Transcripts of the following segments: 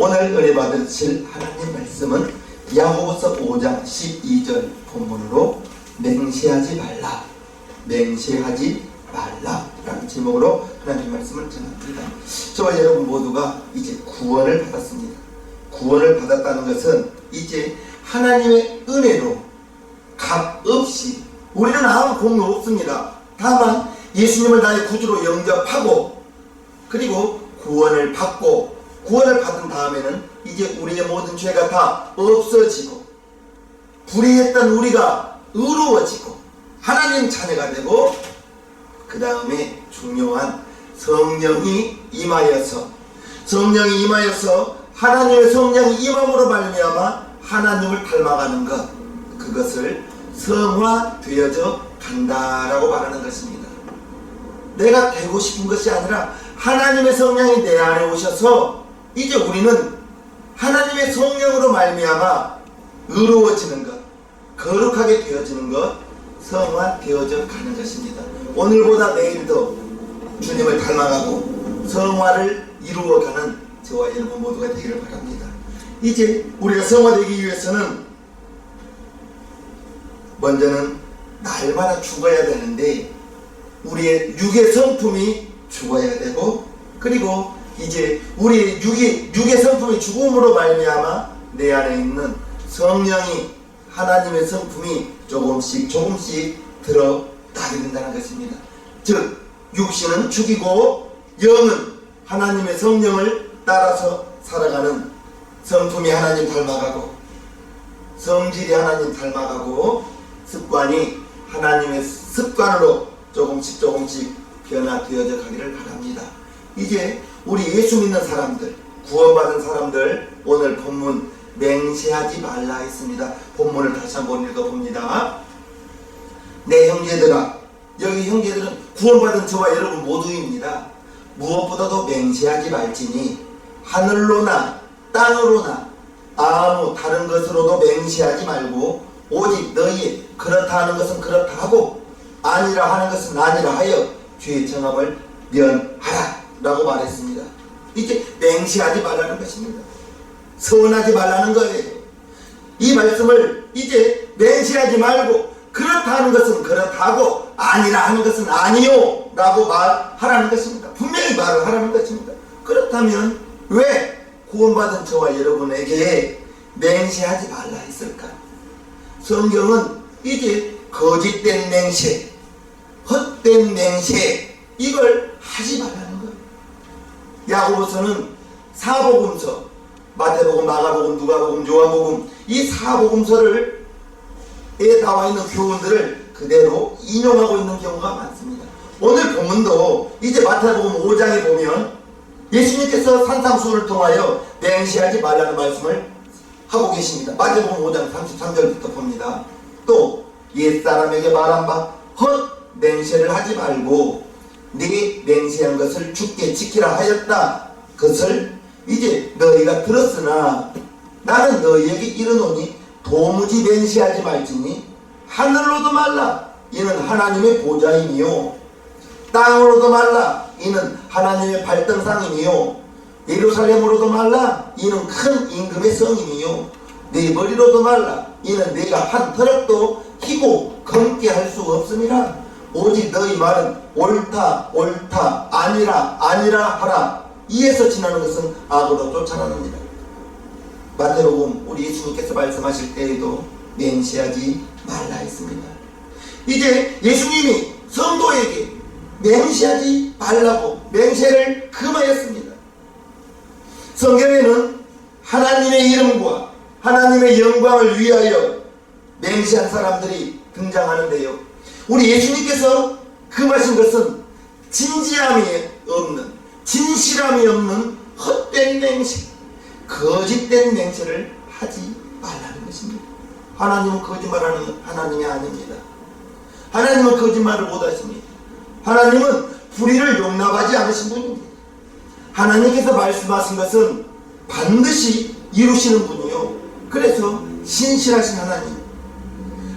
오늘 은혜 받으실 하나님 말씀은 야고보서 5장 12절 본문으로 맹세하지 말라, 맹세하지 말라 라는 제목으로 하나님 말씀을 전합니다. 저와 여러분 모두가 이제 구원을 받았습니다. 구원을 받았다는 것은 이제 하나님의 은혜로 값없이, 우리는 아무 공로 없습니다. 다만 예수님을 나의 구주로 영접하고 그리고 구원을 받고, 구원을 받은 다음에는 이제 우리의 모든 죄가 다 없어지고 불의했던 우리가 의로워지고 하나님 자녀가 되고, 그 다음에 중요한 성령이 임하여서 하나님의 성령이 임함으로 말미암아 하나님을 닮아가는 것, 그것을 성화되어져 간다라고 말하는 것입니다. 내가 되고 싶은 것이 아니라 하나님의 성령이 내 안에 오셔서 이제 우리는 하나님의 성령으로 말미암아 의로워지는 것, 거룩하게 되어지는 것, 성화되어져 가는 것입니다. 오늘보다 내일 더 주님을 닮아가고 성화를 이루어가는 저와 여러분 모두가 되기를 바랍니다. 이제 우리가 성화되기 위해서는 먼저는 날마다 죽어야 되는데 우리의 육의 성품이 죽어야 되고, 그리고 이제 우리의 육의 성품이 죽음으로 말미암아 내 안에 있는 성령이, 하나님의 성품이 조금씩 들어가게 된다는 것입니다. 즉 육신은 죽이고 영은 하나님의 성령을 따라서 살아가는 성품이 하나님 닮아가고, 성질이 하나님 닮아가고, 습관이 하나님의 습관으로 조금씩 변화되어져 가기를 바랍니다. 이제 우리 예수 믿는 사람들, 구원받은 사람들, 오늘 본문 맹세하지 말라 했습니다. 본문을 다시 한번 읽어봅니다. 내 형제들아, 여기 형제들은 구원받은 저와 여러분 모두입니다. 무엇보다도 맹세하지 말지니 하늘로나 땅으로나 아무 다른 것으로도 맹세하지 말고 오직 너희 그렇다 하는 것은 그렇다 하고 아니라 하는 것은 아니라 하여 죄의 정함을 면하라 라고 말했습니다. 이제 맹세하지 말라는 것입니다. 서운하지 말라는 거예요. 이 말씀을 이제 맹세하지 말고 그렇다 하는 것은 그렇다고 아니라 하는 것은 아니요 라고 말하라는 것입니다. 분명히 말을 하라는 것입니다. 그렇다면 왜 구원받은 저와 여러분에게 맹세하지 말라 했을까? 성경은 이제 거짓된 맹세, 헛된 맹세, 이걸 하지 말라는 거예요. 야고보서는 사복음서, 마태복음, 마가복음, 누가복음, 요한복음, 이 사복음서에 나와 있는 교훈들을 그대로 인용하고 있는 경우가 많습니다. 오늘 본문도 이제 마태복음 5장에 보면 예수님께서 산상수훈을 통하여 맹세하지 말라는 말씀을 하고 계십니다. 마태복음 5장 33절부터 봅니다. 또 옛사람에게 말한 바 헛 맹세를 하지 말고 네 맹세한 것을 주께 지키라 하였다. 그것을 이제 너희가 들었으나 나는 너희에게 이르노니 도무지 맹세하지 말지니 하늘로도 말라, 이는 하나님의 보좌이니요, 땅으로도 말라, 이는 하나님의 발등상이니요, 예루살렘으로도 말라, 이는 큰 임금의 성이니요, 네 머리로도 말라, 이는 네가 한 터럭도 희고 검게 할 수 없음이라. 오직 너희 말은 옳다 아니라 하라. 이에서 지나는 것은 악으로 쫓아나느니라. 마태복음 우리 예수님께서 말씀하실 때에도 맹세하지 말라 했습니다. 이제 예수님이 성도에게 맹세하지 말라고 맹세를 금하였습니다. 성경에는 하나님의 이름과 하나님의 영광을 위하여 맹세한 사람들이 등장하는데요, 우리 예수님께서 금하신 것은 진지함이 없는, 진실함이 없는 헛된 맹세, 거짓된 맹세를 하지 말라는 것입니다. 하나님은 거짓말하는 하나님이 아닙니다. 하나님은 거짓말을 못하십니다. 하나님은 불의를 용납하지 않으신 분입니다. 하나님께서 말씀하신 것은 반드시 이루시는 분이요, 그래서 신실하신 하나님,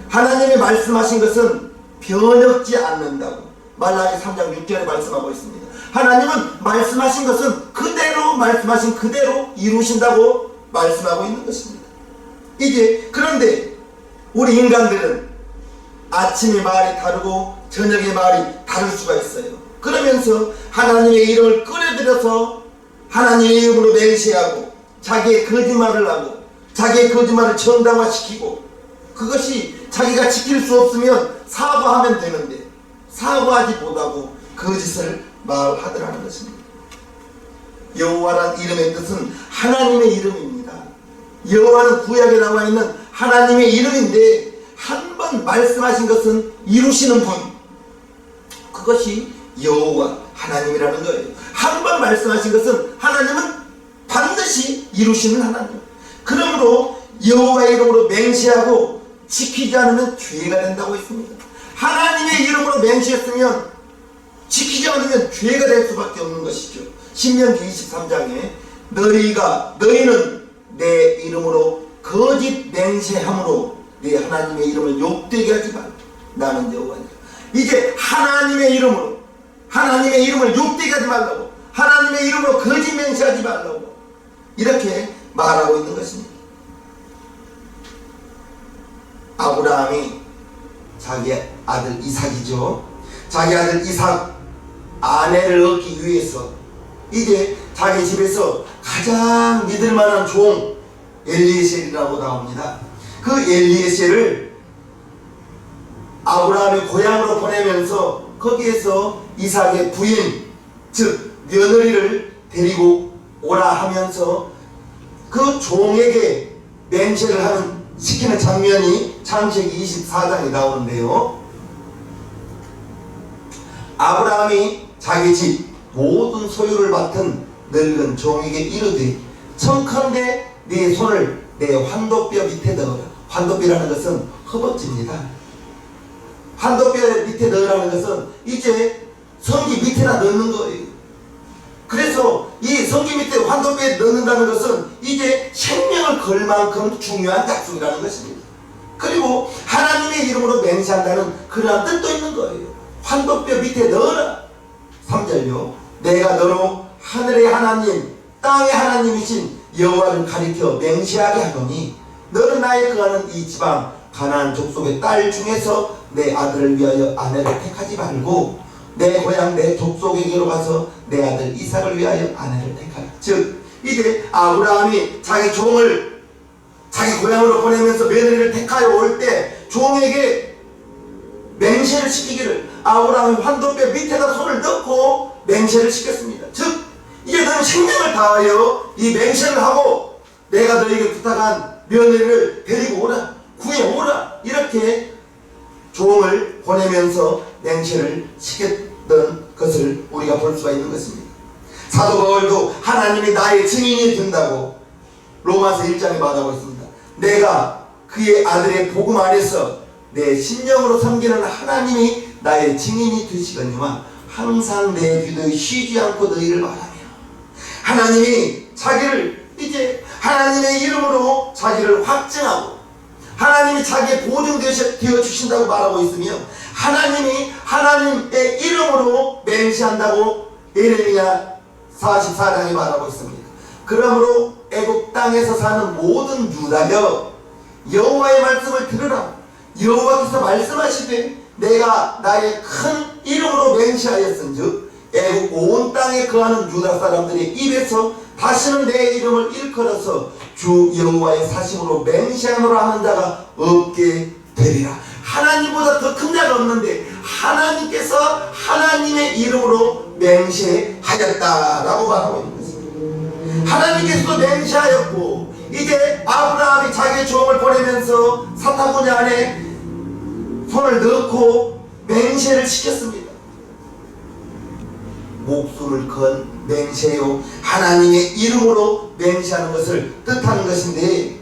하나님이 말씀하신 것은 변혁지 않는다고 말라기 3장 6절에 말씀하고 있습니다. 하나님은 말씀하신 것은 그대로, 말씀하신 그대로 이루신다고 말씀하고 있는 것입니다. 이제 그런데 우리 인간들은 아침의 말이 다르고 저녁의 말이 다를 수가 있어요. 그러면서 하나님의 이름을 끌어들여서 하나님의 이름으로 맹세하고 자기의 거짓말을 하고 자기의 거짓말을 정당화시키고, 그것이 자기가 지킬 수 없으면 사과하면 되는데 사과하지 못하고 거짓을 말하더라는 것입니다. 여호와란 이름의 뜻은 하나님의 이름입니다. 여호와는 구약에 나와 있는 하나님의 이름인데 한 번 말씀하신 것은 이루시는 분, 그것이 여호와 하나님이라는 거예요. 한 번 말씀하신 것은 하나님은 반드시 이루시는 하나님. 그러므로 여호와의 이름으로 맹세하고 지키지 않으면 죄가 된다고 했습니다. 하나님의 이름으로 맹세했으면 지키지 않으면 죄가 될 수밖에 없는 것이죠. 신명기 23장에 너희는 내 이름으로 거짓 맹세함으로 내 하나님의 이름을 욕되게 하지 말라. 나는 여호와니라. 이제 하나님의 이름으로 하나님의 이름을 욕되게 하지 말라고, 하나님의 이름으로 거짓 맹세하지 말라고 이렇게 말하고 있는 것입니다. 아브라함이 자기 아들 이삭이죠. 자기 아들 이삭 아내를 얻기 위해서 이제 자기 집에서 가장 믿을 만한 종 엘리에셀이라고 나옵니다. 그 엘리에셀을 아브라함의 고향으로 보내면서 거기에서 이삭의 부인 즉 며느리를 데리고 오라 하면서 그 종에게 맹세를 시키는 장면이 창세기 24장에 나오는데요. 아브라함이 자기 집 모든 소유를 맡은 늙은 종에게 이르되 청컨대 네 손을 내 환도뼈 밑에 넣어라. 환도뼈라는 것은 허벅지입니다. 환도뼈 밑에 넣으라는 것은 이제 성기 밑에나 넣는 거예요. 그래서 이 성기 밑에 환도뼈에 넣는다는 것은 이제 생명을 걸 만큼 중요한 약속이라는 것입니다. 그리고 하나님의 이름으로 맹세한다는 그러한 뜻도 있는 거예요. 환도뼈 밑에 넣어라. 3절요. 내가 너로 하늘의 하나님 땅의 하나님이신 여호와를 가리켜 맹세하게 하노니 너는 나의 거하는 이 지방 가나안 족속의 딸 중에서 내 아들을 위하여 아내를 택하지 말고 내 고향 내 족속에게로 가서 내 아들 이삭을 위하여 아내를 택하라. 즉 이제 아브라함이 자기 종을 자기 고향으로 보내면서 며느리를 택하여 올 때 종에게 맹세를 시키기를 아브라함이 환도뼈 밑에다 손을 넣고 맹세를 시켰습니다. 즉 이제 너는 생명을 다하여 이 맹세를 하고 내가 너에게 부탁한 며느리를 데리고 오라, 구해오라, 이렇게 종을 보내면서 맹세를 시켰던 것을 우리가 볼 수가 있는 것입니다. 사도 바울도 하나님이 나의 증인이 된다고 로마서 1장에 말하고 있습니다. 내가 그의 아들의 복음 안에서 내 심령으로 섬기는 하나님이 나의 증인이 되시거니와 항상 내 귀도 쉬지 않고 너희를 말하며, 하나님이 자기를 이제 하나님의 이름으로 자기를 확증하고 하나님이 자기의 보증 되어 주신다고 말하고 있으며 하나님이 하나님의 이름으로 맹세한다고 예레미야 44장에 말하고 있습니다. 그러므로 애국 땅에서 사는 모든 유다여 여호와의 말씀을 들으라. 여호와께서 말씀하시되 내가 나의 큰 이름으로 맹세하였은즉 애국 온 땅에 거하는 유다 사람들의 입에서 다시는 내 이름을 일컬어서 주 여호와의 사심으로 맹세하노라 하는 자가 없게 되리라. 하나님보다 더 큰 자가 없는데 하나님께서 하나님의 이름으로 맹세하였다라고 말하고 있는 것입니다. 하나님께서도 맹세하였고 이제 아브라함이 자기의 종을 보내면서 사타구니 안에 손을 넣고 맹세를 시켰습니다. 목숨을 건 맹세요, 하나님의 이름으로 맹세하는 것을 뜻하는 것인데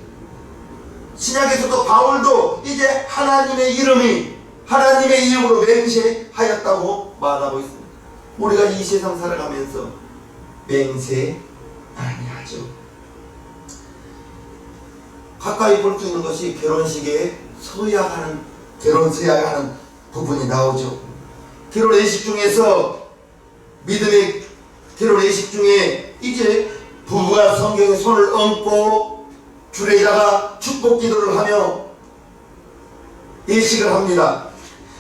신약에서도 바울도 이제 하나님의 이름으로 맹세하였다고 말하고 있습니다. 우리가 이 세상 살아가면서 맹세 많이 하죠. 가까이 볼 수 있는 것이 결혼식에 결혼 서약하는 부분이 나오죠. 결혼 예식 중에서 믿음의 결혼 예식 중에 이제 부부가 성경에 손을 얹고 주례자가 축복 기도를 하며 예식을 합니다.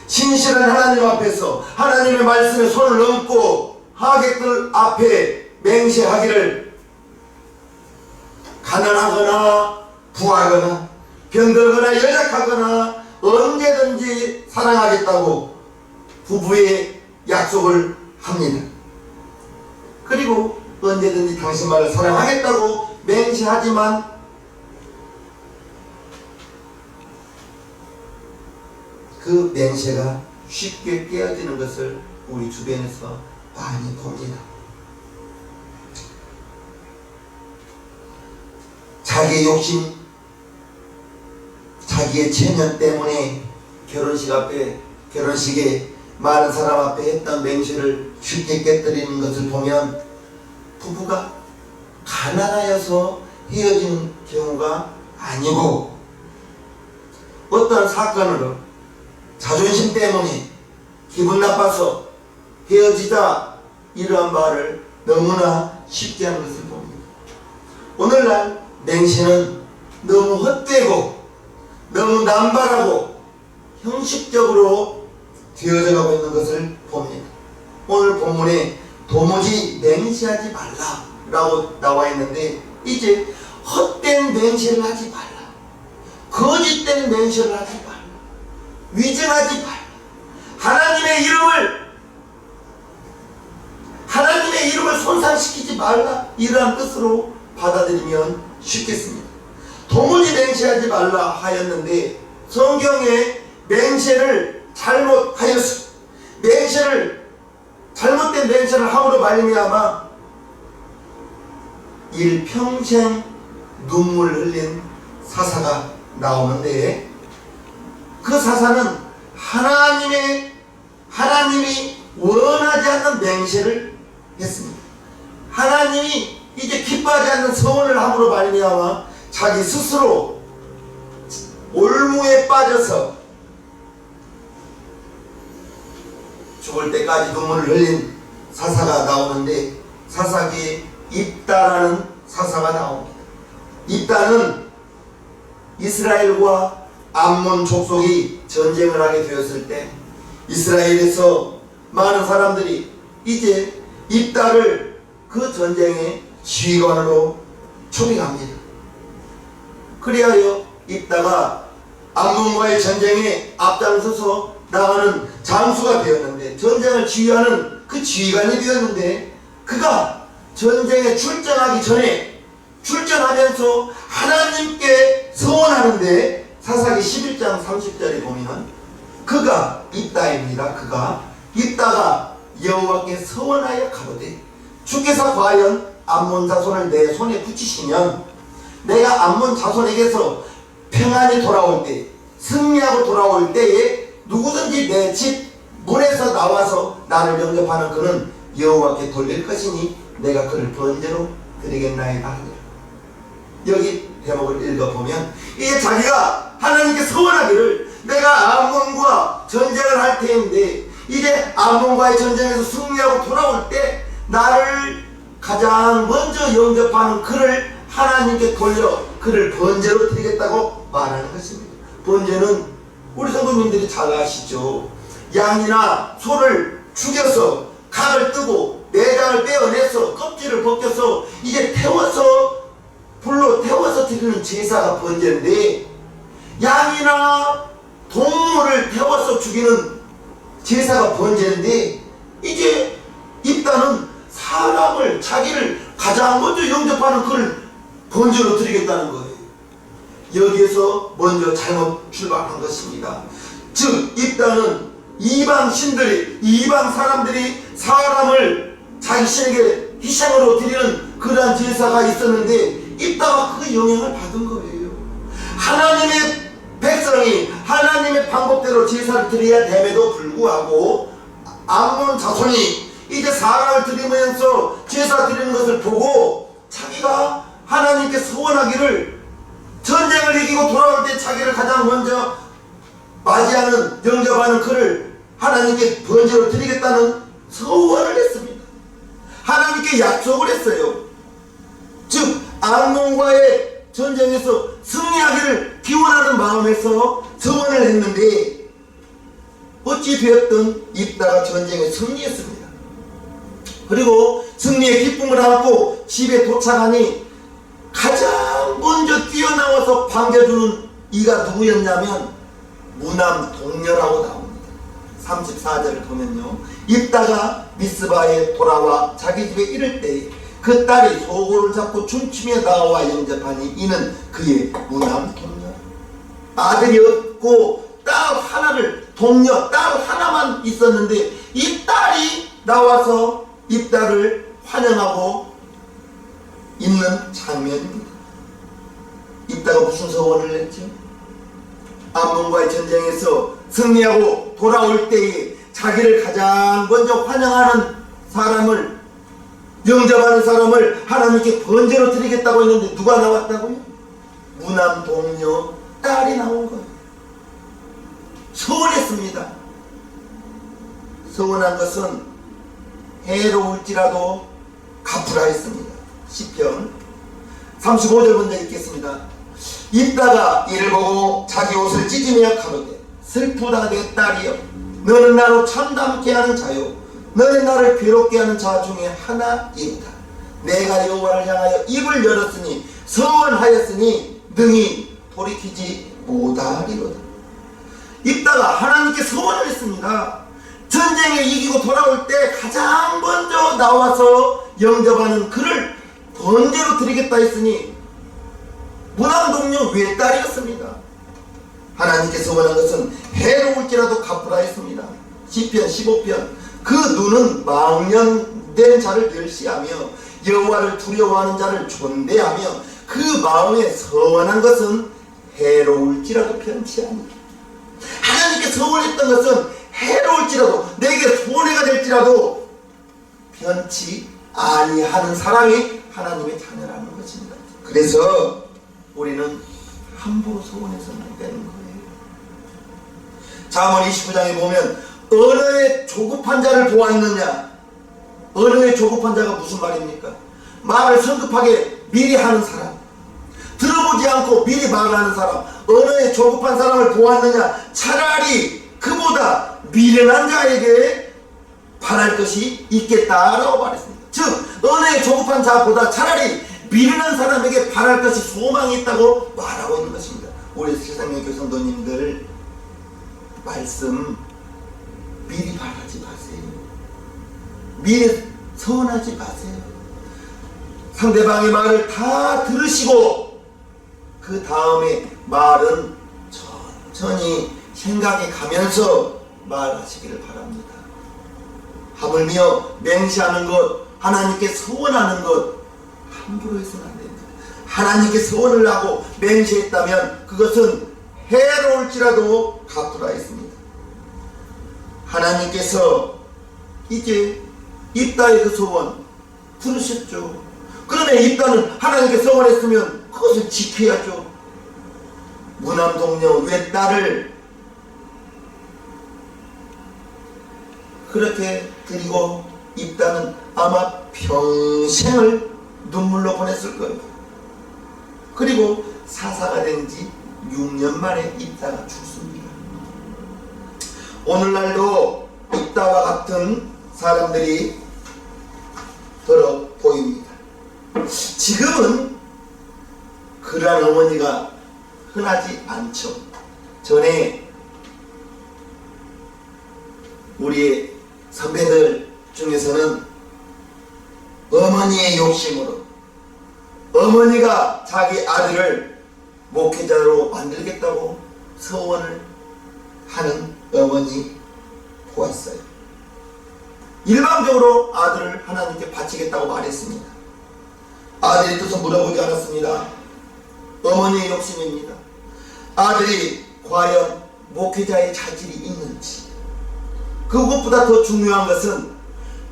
신실한 하나님 앞에서 하나님의 말씀에 손을 얹고 하객들 앞에 맹세하기를 가난하거나 부하거나 병들거나 연약하거나 언제든지 사랑하겠다고 부부의 약속을 합니다. 그리고 언제든지 당신만을 사랑하겠다고 맹세하지만 그 맹세가 쉽게 깨어지는 것을 우리 주변에서 많이 봅니다. 자기의 욕심, 자기의 체면 때문에 결혼식에 많은 사람 앞에 했던 맹세를 쉽게 깨뜨리는 것을 보면 부부가 가난하여서 헤어지는 경우가 아니고 어떤 사건으로 자존심 때문에 기분 나빠서 헤어지자 이러한 말을 너무나 쉽게 하는 것을 봅니다. 오늘날 맹세는 너무 헛되고 너무 남발하고 형식적으로 되어져 가고 있는 것을 봅니다. 오늘 본문에 도무지 맹세하지 말라 라고 나와 있는데 이제 헛된 맹세를 하지 말라, 거짓된 맹세를 하지 말라, 위증하지 말라, 하나님의 이름을 손상시키지 말라, 이러한 뜻으로 받아들이면 쉽겠습니다. 도무지 맹세하지 말라 하였는데 성경에 맹세를 잘못된 맹세를 함으로 말미암아 일평생 눈물 흘린 사사가 나오는데 그 사사는 하나님이 원하지 않는 맹세를 했습니다. 하나님이 이제 기뻐하지 않는 서원을 함으로 말미암아 자기 스스로 올무에 빠져서 죽을 때까지 눈물을 흘린 사사가 나오는데 사사기에 입다라는 사사가 나옵니다. 입다는 이스라엘과 암몬 족속이 전쟁을 하게 되었을 때 이스라엘에서 많은 사람들이 이제 입다를 그 전쟁의 지휘관으로 초빙합니다. 그리하여 입다가 암몬과의 전쟁에 앞장서서 나가는 장수가 되었는데 전쟁을 지휘하는 그 지휘관이 되었는데 그가 전쟁에 출전하기 전에 출전하면서 하나님께 서원하는데 사사기 11장 30절에 보면 그가 입다입니다. 입다가 여호와께 서원하여 가로되 주께서 과연 암몬 자손을 내 손에 붙이시면 내가 암몬 자손에게서 평안히 돌아올 때 승리하고 돌아올 때에 누구든지 내 집 문에서 나와서 나를 영접하는 그는 여호와께 돌릴 것이니 내가 그를 번제로 드리겠나이다 하니라. 여기 대목을 읽어보면 이게 자기가 하나님께 서원하기를 내가 암몬과 전쟁을 할 테인데 이제 암몬과의 전쟁에서 승리하고 돌아올 때 나를 가장 먼저 영접하는 그를 하나님께 돌려 그를 번제로 드리겠다고 말하는 것입니다. 번제는 우리 성도님들이 잘 아시죠. 양이나 소를 죽여서 각을 뜨고 내장을 떼어내서 껍질을 벗겨서 이제 불로 태워서 드리는 제사가 번제인데 양이나 동물을 태워서 죽이는 제사가 번제인데 이제 입다는 사람을 자기를 가장 먼저 영접하는 그를 번제로 드리겠다는 거예요. 여기에서 먼저 잘못 출발한 것입니다. 즉 입다는 이방 사람들이 사람을 자기 신에게 희생으로 드리는 그러한 제사가 있었는데 입다가 그 영향을 받은 거예요. 하나님의 백성이 하나님의 방법대로 제사를 드려야 됨에도 불구하고 암몬 자손이 이제 사람을 드리면서 제사 드리는 것을 보고 자기가 하나님께 서원하기를 전쟁을 이기고 돌아올 때 자기를 가장 먼저 맞이하는 영접하는 그를 하나님께 번제로 드리겠다는 서원을 했습니다. 하나님께 약속을 했어요. 암몬과의 전쟁에서 승리하기를 기원하는 마음에서 서원을 했는데 어찌 되었든 입다가 전쟁에 승리했습니다. 그리고 승리의 기쁨을 안고 집에 도착하니 가장 먼저 뛰어나와서 반겨주는 이가 누구였냐면 무남 동녀라고 나옵니다. 34절을 보면요, 입다가 미스바에 돌아와 자기 집에 이를 때에 그 딸이 소고를 잡고 춤추며 나와 영접하니 이는 그의 무남 동녀. 아들이 없고 딸 하나를, 동녀 딸 하나만 있었는데 이 딸이 나와서 입다를 환영하고 있는 장면입니다. 입다가 무슨 서원을 했죠? 암몬과의 전쟁에서 승리하고 돌아올 때에 자기를 가장 먼저 환영하는 사람을, 영접하는 사람을 하나님께 번제로 드리겠다고 했는데 누가 나왔다고요? 무남 동녀 딸이 나온 거예요. 서원했습니다. 서원한 것은 해로울지라도 갚으라 했습니다. 시편 35절 먼저 읽겠습니다. 입다가 이를 보고 자기 옷을 찢으며 가로되 슬프다 내 딸이여, 너는 나로 참담케 하는 자요, 너는 나를 괴롭게 하는 자 중에 하나이다. 내가 여호와를 향하여 입을 열었으니 서원하였으니 능히 돌이키지 못하리로다. 입다가 하나님께 서원을 했습니다. 전쟁에 이기고 돌아올 때 가장 먼저 나와서 영접하는 그를 번제로 드리겠다 했으니 무남 동료 외딸이었습니다. 하나님께 서원한 것은 해로울지라도 갚으라 했습니다. 시편 15편 그 눈은 망령된 자를 멸시하며 여호와를 두려워하는 자를 존대하며 그 마음에 서원한 것은 해로울지라도 편치 아니라. 하나님께 서원했던 것은 해로울지라도, 내게 손해가 될지라도 편치 아니하는 사람이 하나님의 자녀라는 것입니다. 그래서 우리는 함부로 서원해서는 안 되는 거예요. 잠언 29장에 보면 언어에 조급한 자를 보았느냐. 언어에 조급한 자가 무슨 말입니까? 말을 성급하게 미리 하는 사람, 들어보지 않고 미리 말하는 사람, 언어에 조급한 사람을 보았느냐. 차라리 그보다 미련한 자에게 바랄 것이 있겠다라고 말했습니다. 즉 언어에 조급한 자보다 차라리 미련한 사람에게 바랄 것이 소망이 있다고 말하고 있는 것입니다. 우리 세상의 교성도님들 말씀 미리 바라지 마세요. 미리 서운하지 마세요. 상대방의 말을 다 들으시고 그 다음에 말은 천천히 생각해 가면서 말하시기를 바랍니다. 하물며 맹세하는 것, 하나님께 서원하는 것 함부로 해서는 안 됩니다. 하나님께 서원을 하고 맹세했다면 그것은 해로울지라도 갚으라 했습니다. 하나님께서 이제 입다의 그 소원 들으셨죠. 그러면 입다는 하나님께 서원했으면 그것을 지켜야죠. 무남 동료 외딸을 그렇게 드리고 입다는 아마 평생을 눈물로 보냈을 거예요. 그리고 사사가 된 지 6년 만에 입다가 죽습니다. 오늘날도 입다와 같은 사람들이 들어 보입니다. 지금은 그러한 어머니가 흔하지 않죠. 전에 우리 선배들 중에서는 어머니의 욕심으로 어머니가 자기 아들을 목회자로 만들겠다고 서원을 하는 어머니 보았어요. 일방적으로 아들을 하나님께 바치겠다고 말했습니다. 아들의 뜻은 물어보지 않았습니다. 어머니의 욕심입니다. 아들이 과연 목회자의 자질이 있는지, 그것보다 더 중요한 것은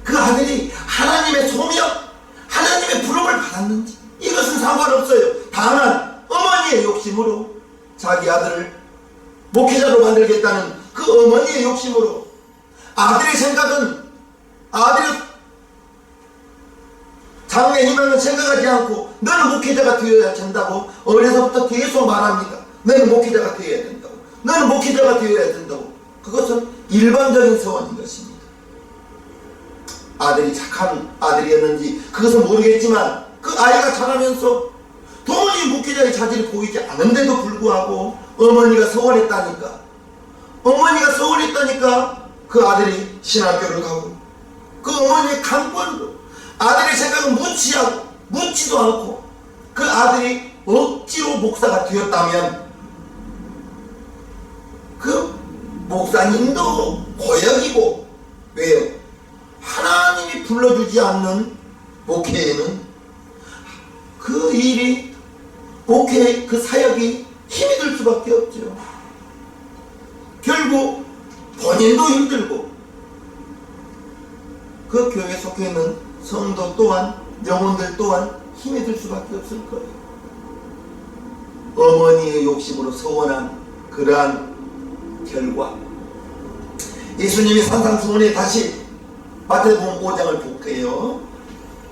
그 아들이 하나님의 소명, 하나님의 부름을 받았는지, 이것은 상관없어요. 다만 어머니의 욕심으로 자기 아들을 목회자로 만들겠다는 그 어머니의 욕심으로, 아들의 생각은 아들의 장래 희망은 생각하지 않고 너는 목회자가 되어야 된다고 어려서부터 계속 말합니다. 너는 목회자가 되어야 된다고. 너는 목회자가 되어야 된다고. 그것은 일반적인 서원인 것입니다. 아들이 착한 아들이었는지 그것은 모르겠지만 그 아이가 자라면서 도무지 목회자의 자질이 보이지 않은데도 불구하고 어머니가 서원했다니까 그 아들이 신학교를 가고 그 어머니의 강권으로 아들의 생각은 묻지도 않고 그 아들이 억지로 목사가 되었다면 그 목사님도 고역이고, 왜요? 하나님이 불러주지 않는 목회에는 그 일이, 목회 그 사역이 힘이 들 수밖에 없죠. 결국 본인도 힘들고 그 교회에 속해 있는 성도 또한, 영혼들 또한 힘이 들 수밖에 없을 거예요. 어머니의 욕심으로 서원한 그러한 결과, 예수님이 산상수훈에 다시 마태복음 5장을 볼게요.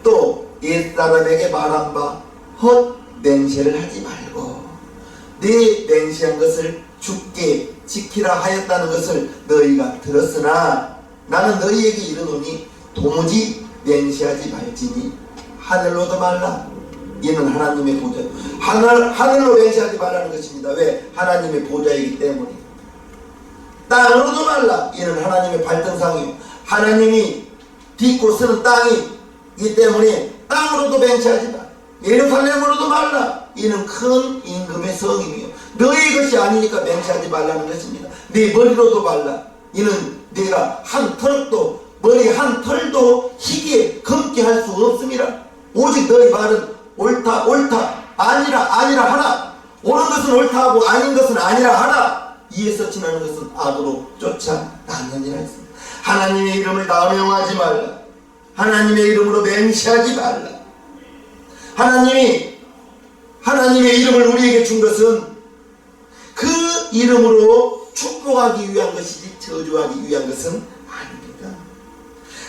또 옛사람에게 말한 바 헛맹세를 하지 말고 네 맹세한 것을 주께 지키라 하였다는 것을 너희가 들었으나 나는 너희에게 이르노니 도무지 맹세하지 말지니 하늘로도 말라. 이는 하나님의 보좌. 하늘로 맹세하지 말라는 것입니다. 왜? 하나님의 보좌이기 때문에. 땅으로도 말라. 이는 하나님의 발등상이요 하나님이 딛고 쓰는 땅이기 때문에 땅으로도 맹세하지 마. 예루살렘으로도 말라. 이는 큰 임금의 성이며 너희 것이 아니니까 맹세하지 말라는 것입니다. 네 머리로도 말라. 이는 네가 한 털도, 머리 한 털도 희게 검게 할 수 없음이라. 오직 너희 말은 옳다 아니라 하라. 옳은 것은 옳다 하고 아닌 것은 아니라 하라. 이에서 지나는 것은 악으로 쫓아나느니라 했습니다. 하나님의 이름을 남용하지 말라. 하나님의 이름으로 맹세하지 말라. 하나님의 이름을 우리에게 준 것은 그 이름으로 축복하기 위한 것이지 저주하기 위한 것은 아닙니다.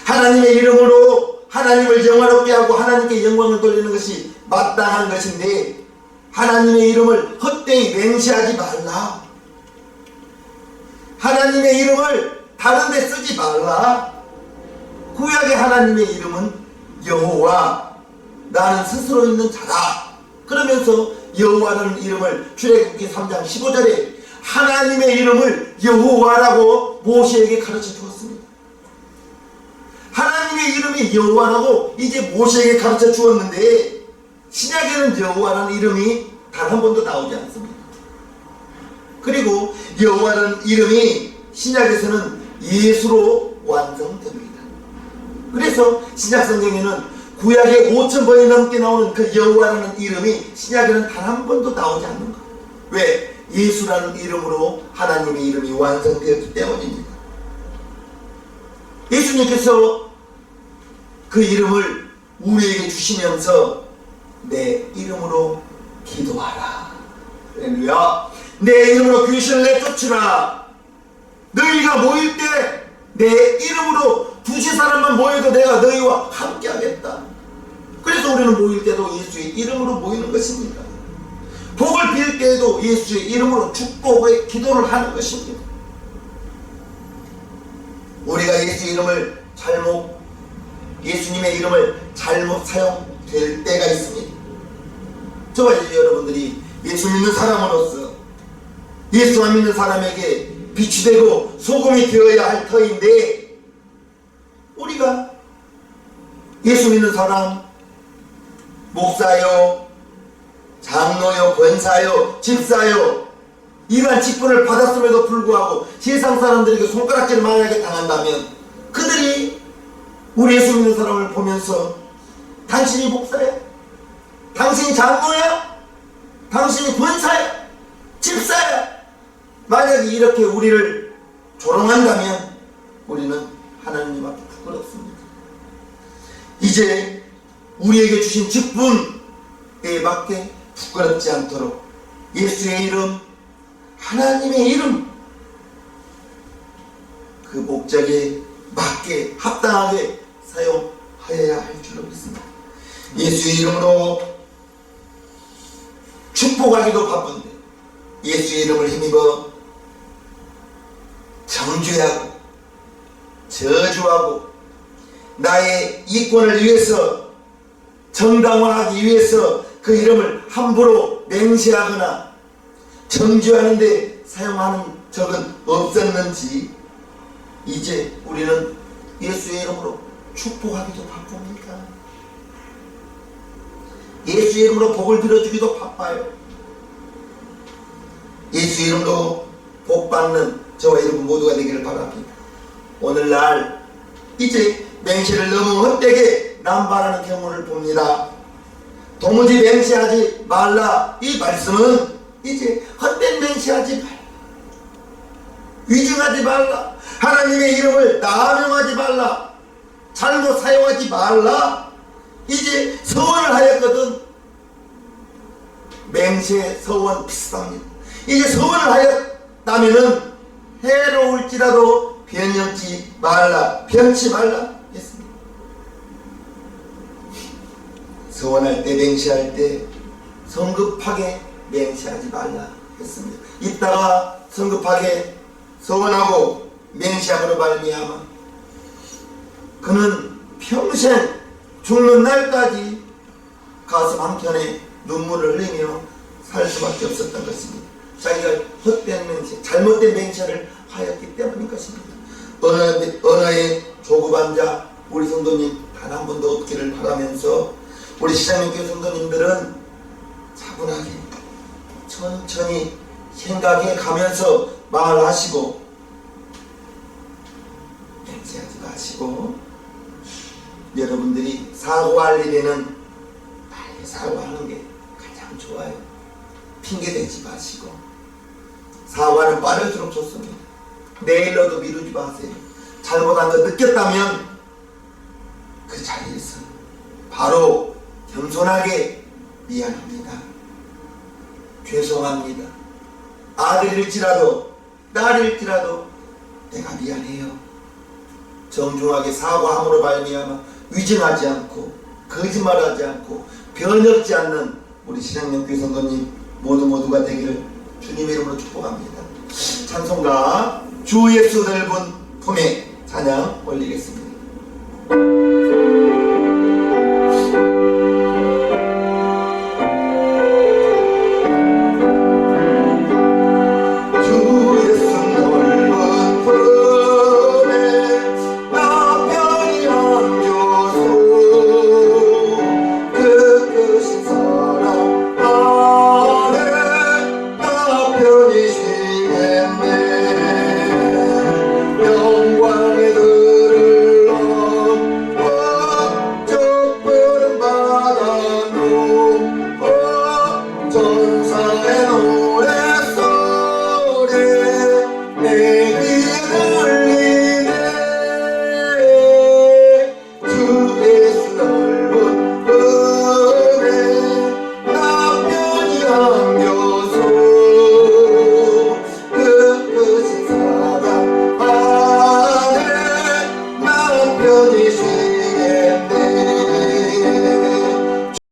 하나님의 이름으로 하나님을 영화롭게 하고 하나님께 영광을 돌리는 것이 마땅한 것인데 하나님의 이름을 헛되이 맹세하지 말라. 하나님의 이름을 다른 데 쓰지 말라. 구약의 하나님의 이름은 여호와, 나는 스스로 있는 자다. 그러면서 여호와라는 이름을 출애굽기 3장 15절에 하나님의 이름을 여호와라고 모세에게 가르쳐 주었습니다. 하나님의 이름이 여호와라고 이제 모세에게 가르쳐 주었는데 신약에는 여호와라는 이름이 단 한 번도 나오지 않습니다. 그리고 여호와라는 이름이 신약에서는 예수로 완성됩니다. 그래서 신약 성경에는 구약에 5,000번이 넘게 나오는 그 여호와라는 이름이 신약에는 단 한 번도 나오지 않는 거예요. 왜? 예수라는 이름으로 하나님의 이름이 완성되었기 때문입니다. 예수님께서 그 이름을 우리에게 주시면서 내 이름으로 기도하라. 할렐루야. 내 이름으로 귀신을 내쫓으라. 너희가 모일 때 내 이름으로 두세 사람만 모여도 내가 너희와 함께 하겠다. 그래서 우리는 모일 때도 예수의 이름으로 모이는 것입니다. 복을 빌 때에도 예수의 이름으로 축복의 기도를 하는 것입니다. 우리가 예수님의 이름을 잘못 사용될 때가 있습니다. 저와 여러분들이 예수 믿는 사람으로서 예수만 믿는 사람에게 빛이 되고 소금이 되어야 할 터인데, 우리가 예수 믿는 사람, 목사요, 장로요, 권사요, 집사요, 이러한 직분을 받았음에도 불구하고 세상 사람들에게 손가락질을 만약에 당한다면 그들이 우리 예수 믿는 사람을 보면서 당신이 목사야? 당신이 장로야? 당신이 권사야? 집사야? 만약에 이렇게 우리를 조롱한다면 우리는 하나님 앞에 부끄럽습니다. 이제 우리에게 주신 직분에 맞게 부끄럽지 않도록 예수의 이름, 하나님의 이름, 그 목적에 맞게 합당하게 사용하여야 할 줄로 믿습니다. 예수의 이름으로 축복하기도 바쁜데 예수의 이름을 힘입어 정죄하고 저주하고 나의 이권을 위해서 정당화하기 위해서 그 이름을 함부로 맹세하거나 정죄하는 데 사용하는 적은 없었는지 이제 우리는 예수의 이름으로 축복하기도 바쁩니다. 예수의 이름으로 복을 빌어주기도 바빠요. 예수의 이름으로 복받는 저와 여러분 모두가 되기를 바랍니다. 오늘날 이제 맹세를 너무 헛되게 남발하는 경우를 봅니다. 도무지 맹세하지 말라 이 말씀은 이제 헛된 맹세하지 말라, 위증하지 말라, 하나님의 이름을 남용하지 말라, 잘못 사용하지 말라, 이제 서원을 하였거든. 맹세 서원 비슷합니다. 이제 서원을 하였다면은 해로울지라도 변치 말라 했습니다. 서원할 때 맹세할 때 성급하게 맹세하지 말라 했습니다. 이따가 성급하게 서원하고 맹세하고로 말미암아 그는 평생 죽는 날까지 가슴 한켠에 눈물을 흘리며 살 수밖에 없었던 것입니다. 자기가 헛된 맹세, 잘못된 맹세를 하였기 때문인 것입니다. 언어의 조급한 자 우리 성도님 단 한 번도 없기를 바라면서 우리 시장님교 성도님들은 차분하게 천천히 생각해 가면서 말하시고 맹세하지 마시고 여러분들이 사고할 일에는 빨리 사고하는 게 가장 좋아요. 핑계대지 마시고 사고하는 빠를수록 좋습니다. 내일로도 미루지 마세요. 잘못한 거 느꼈다면 그 자리에서 바로 겸손하게 미안합니다, 죄송합니다, 아들일지라도 딸일지라도 내가 미안해요, 정중하게 사과함으로 말미암아 위증하지 않고 거짓말하지 않고 변혁지 않는 우리 신앙연교 성도님 모두가 되기를 주님의 이름으로 축복합니다. 찬송가 주 예수 넓은 품에 찬양 올리겠습니다.